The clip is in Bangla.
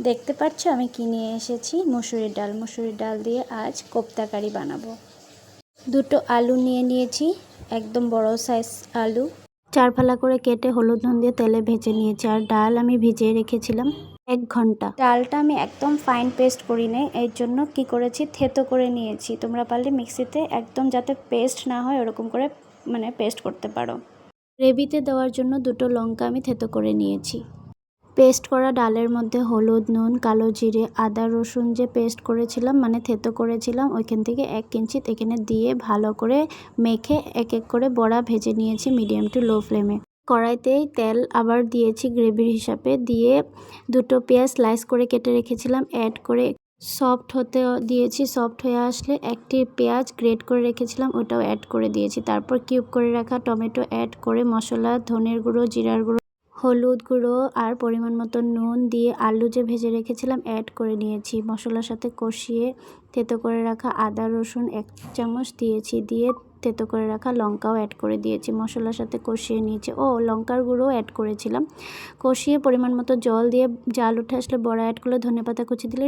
দেখতে পাচ্ছ আমি কি নিয়ে এসেছি, মসুরির ডাল। মসুরির ডাল দিয়ে আজ কোপ্তা কারি বানাবো। দুটো আলু নিয়ে নিয়েছি, একদম বড় সাইজ আলু। 4 ফালা করে কেটে হলুদ নুন দিয়ে তেলে ভেজে নিয়েছি। আর ডাল আমি ভিজিয়ে রেখেছিলাম 1 ঘন্টা। ডালটা আমি একদম ফাইন পেস্ট করি নাই, এর জন্য কি করেছি, থেতো করে নিয়েছি। তোমরা পারলে মিক্সিতে একদম যাতে পেস্ট না হয় ওরকম করে পেস্ট করতে পারো। গ্রেভিতে দেওয়ার জন্য দুটো লঙ্কা আমি থেতো করে নিয়েছি। পেস্ট করা ডালের মধ্যে হলুদ, নুন, কালো জিরে, আদা রসুন যে পেস্ট করেছিলাম থেতো করেছিলাম ওইখান থেকে 1 কিঞ্চিত এখানে দিয়ে ভালো করে মেখে এক এক করে বড়া ভেজে নিয়েছি মিডিয়াম টু লো ফ্লেমে। কড়াইতেই তেল আবার দিয়েছি গ্রেভির হিসাবে, দিয়ে দুটো পেঁয়াজ স্লাইস করে কেটে রেখেছিলাম অ্যাড করে সফট হতে দিয়েছি। সফট হয়ে আসলে একটি পেঁয়াজ গ্রেট করে রেখেছিলাম ওটাও অ্যাড করে দিয়েছি। তারপর কিউব করে রাখা টমেটো অ্যাড করে মশলা, ধনের গুঁড়ো, জিরার গুঁড়ো, হলুদ গুঁড়ো আর পরিমাণ মতো নুন দিয়ে আলু যে ভেজে রেখেছিলাম অ্যাড করে নিয়েছি। মশলার সাথে কষিয়ে থেতো করে রাখা আদা রসুন 1 চামচ দিয়েছি, দিয়ে থেতো করে রাখা লঙ্কাও অ্যাড করে দিয়েছি। মশলার সাথে কষিয়ে নিয়েছি, লঙ্কার গুঁড়ো অ্যাড করেছিলাম। কষিয়ে পরিমাণ মতো জল দিয়ে জাল উঠে আসলে বড়া অ্যাড করলে ধনেপাতা কুচি দিলে